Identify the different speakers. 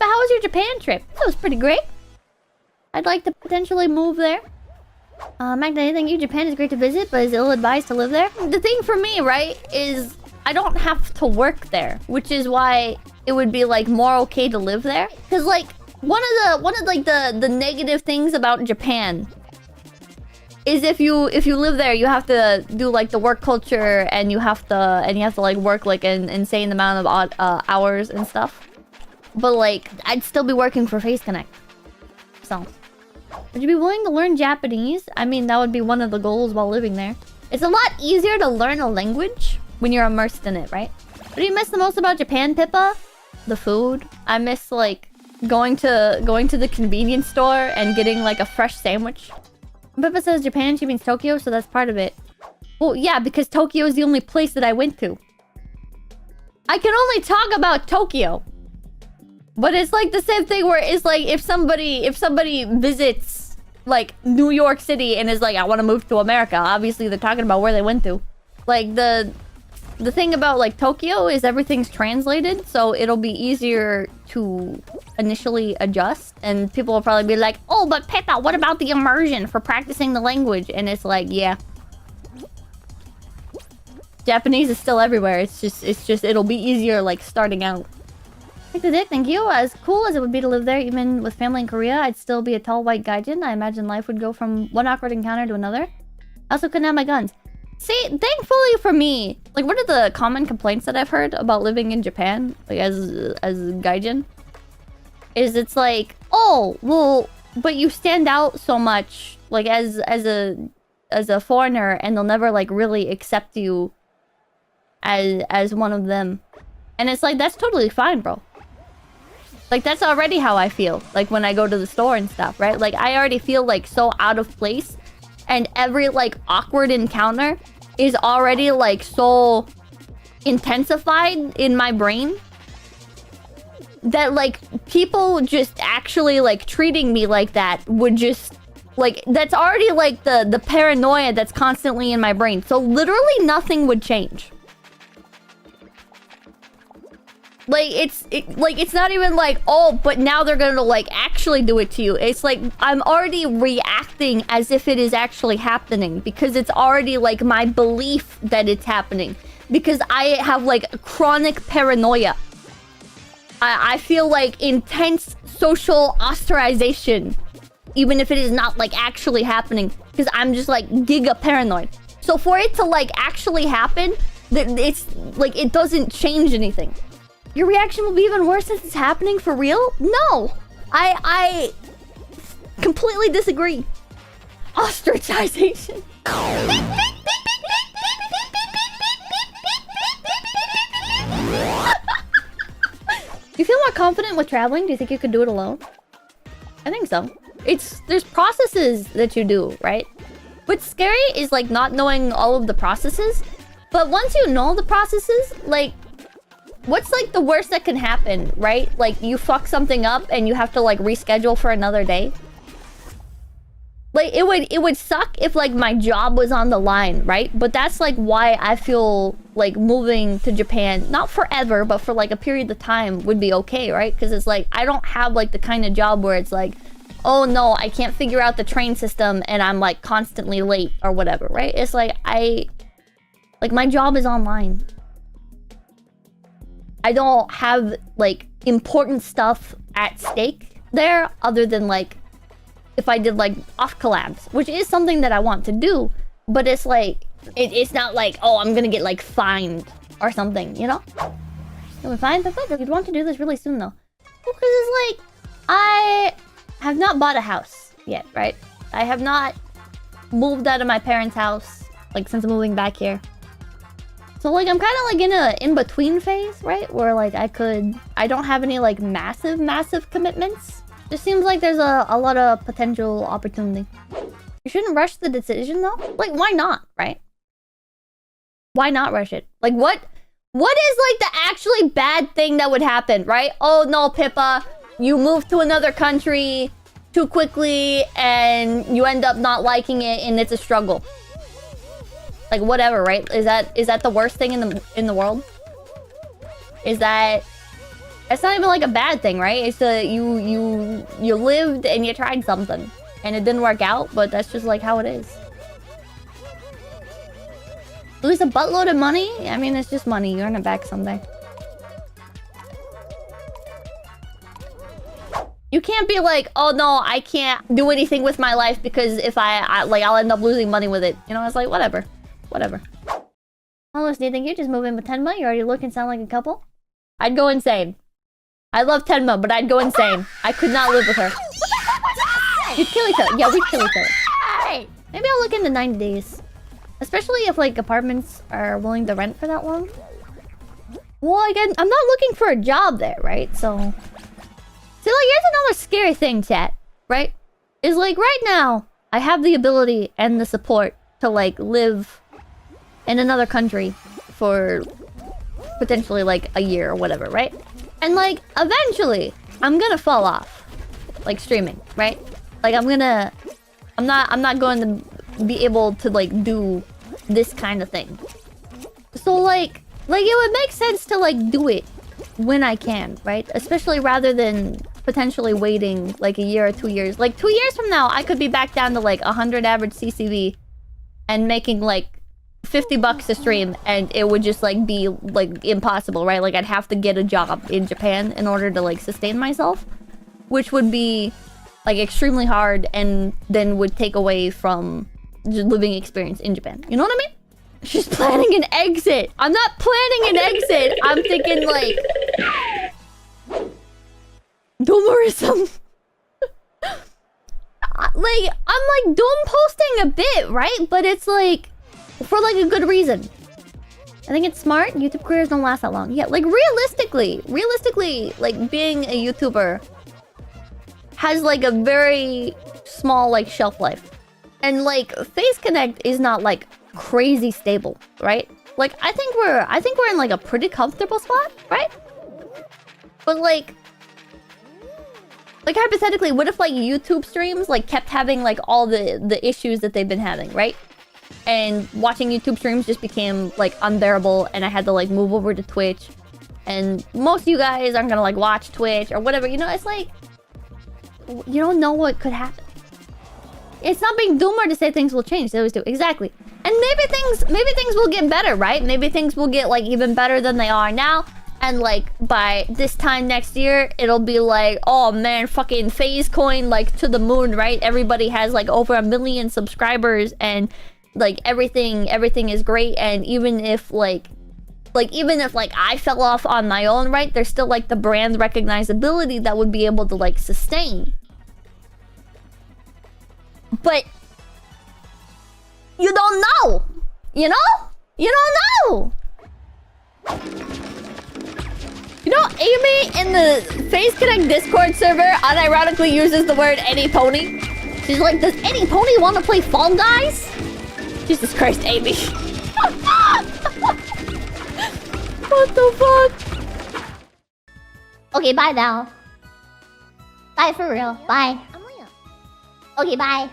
Speaker 1: But how was your Japan trip? That was pretty great. I'd like to potentially move there. Magda, thank you. Japan is great to visit, but is ill-advised to live there. The thing for me, right, is I don't have to work there, which is why it would be like more okay to live there. Cause like one of like the negative things about Japan is if you live there, you have to do like the work culture, and you have to like work like an insane amount of hours and stuff. But like I'd still be working for Face Connect. So would you be willing to learn Japanese? I mean, that would be one of the goals while living there. It's a lot easier to learn a language when you're immersed in it, right? What do you miss the most about Japan, Pippa? The food. I miss like going to the convenience store and getting like a fresh sandwich. Pippa says Japan, she means Tokyo, so that's part of it. Well, yeah, because Tokyo is the only place that I went to. I can only talk about Tokyo. But it's like the same thing where it's like if somebody visits like New York City and is like, I want to move to America, obviously they're talking about where they went to. Like the thing about like Tokyo is everything's translated, so it'll be easier to initially adjust, and people will probably be like, oh, but Pippa, what about the immersion for practicing the language? And it's like, yeah, Japanese is still everywhere. It's just it'll be easier like starting out. Take the dick, thank you. As cool as it would be to live there, even with family in Korea, I'd still be a tall white gaijin. I imagine life would go from one awkward encounter to another. I also couldn't have my guns. See, thankfully for me, like one of the common complaints that I've heard about living in Japan, like as gaijin, is it's like, oh, well, but you stand out so much, like as a foreigner, and they'll never like really accept you as one of them. And it's like, that's totally fine, bro. Like, that's already how I feel, like, when I go to the store and stuff, right? Like, I already feel, like, so out of place. And every, like, awkward encounter is already, like, so intensified in my brain that, like, people just actually, like, treating me like that would just... Like, that's already, like, the paranoia that's constantly in my brain. So, literally nothing would change. Like, it's not even like, oh, but now they're gonna, like, actually do it to you. It's like, I'm already reacting as if it is actually happening. Because it's already, like, my belief that it's happening. Because I have, like, chronic paranoia. I feel, like, intense social ostracization. Even if it is not, like, actually happening. Because I'm just, like, giga paranoid. So for it to, like, actually happen, it's, like, it doesn't change anything. Your reaction will be even worse since it's happening for real? No! I completely disagree. Ostracization. You feel more confident with traveling? Do you think you could do it alone? I think so. There's processes that you do, right? What's scary is like not knowing all of the processes. But once you know the processes, like, what's like the worst that can happen, right? Like you fuck something up and you have to like reschedule for another day. Like it would suck if like my job was on the line, right? But that's like why I feel like moving to Japan, not forever, but for like a period of time would be okay, right? Because it's like I don't have like the kind of job where it's like, oh no, I can't figure out the train system and I'm like constantly late or whatever, right? It's like my job is online. I don't have, like, important stuff at stake there other than, like, if I did, like, off collabs, which is something that I want to do, but it's, like, it's not like, oh, I'm gonna get, like, fined or something, you know? You'll be fine, but you'd want to do this really soon, though. Well, because it's, like, I have not bought a house yet, right? I have not moved out of my parents' house, like, since moving back here. So, like, I'm kind of, like, in a in-between phase, right? Where, like, I don't have any, like, massive commitments. Just seems like there's a lot of potential opportunity. You shouldn't rush the decision, though. Like, why not, right? Why not rush it? Like, what is, like, the actually bad thing that would happen, right? Oh, no, Pippa, you moved to another country too quickly, and you end up not liking it, and it's a struggle. Like, whatever, right? Is that the worst thing in the world? Is that It's not even like a bad thing, right? It's you lived and you tried something and it didn't work out, but that's just like how it is. Lose a buttload of money? I mean, it's just money. You earn it back someday. You can't be like, oh no, I can't do anything with my life because if I'll end up losing money with it. You know, it's like, whatever. Whatever. Carlos, do you think you just move in with Tenma? You already look and sound like a couple? I'd go insane. I love Tenma, but I'd go insane. I could not live with her. You'd kill each other. Yeah, we'd kill each other. Maybe I'll look into 90 days. Especially if, like, apartments are willing to rent for that long. Well, again, I'm not looking for a job there, right? So... See, like, here's another scary thing, chat. Right? Is, like, right now, I have the ability and the support to, like, live in another country for potentially, like, a year or whatever, right? And, like, eventually, I'm gonna fall off. Like, streaming, right? Like, I'm not going to be able to, like, do this kind of thing. So, like, it would make sense to, like, do it when I can, right? Especially rather than potentially waiting, like, a year or 2 years. Like, 2 years from now, I could be back down to, like, 100 average CCV and making, like, $50 a stream, and it would just, like, be, like, impossible, right? Like, I'd have to get a job in Japan in order to, like, sustain myself, which would be, like, extremely hard and then would take away from just living experience in Japan. You know what I mean? She's planning an exit. I'm not planning an exit. I'm thinking, like... Doomerism. Like, I'm, like, doom posting a bit, right? But it's, like, for, like, a good reason. I think it's smart. YouTube careers don't last that long. Yeah, like, realistically, like, being a YouTuber has, like, a very small, like, shelf life. And, like, Face Connect is not, like, crazy stable, right? Like, I think we're in, like, a pretty comfortable spot, right? But, like, hypothetically, what if, like, YouTube streams, like, kept having, like, all the issues that they've been having, right? And watching YouTube streams just became, like, unbearable, and I had to, like, move over to Twitch. And most of you guys aren't gonna, like, watch Twitch or whatever, you know? It's like, you don't know what could happen. It's not being doomer to say things will change. They always do. Exactly. And maybe things will get better, right? Maybe things will get, like, even better than they are now. And, like, by this time next year, it'll be like, oh, man, fucking FaZe coin, like, to the moon, right? Everybody has, like, over 1 million subscribers and, like, everything is great. And even if, like, I fell off on my own, right? There's still, like, the brand recognizability that would be able to, like, sustain. But you don't know, you know? You don't know. You know, Amy in the Face Connect Discord server unironically uses the word any pony. She's like, does any pony want to play Fall Guys? Jesus Christ, Amy. What the fuck? Okay, bye now. Bye for real. Bye. Okay, bye.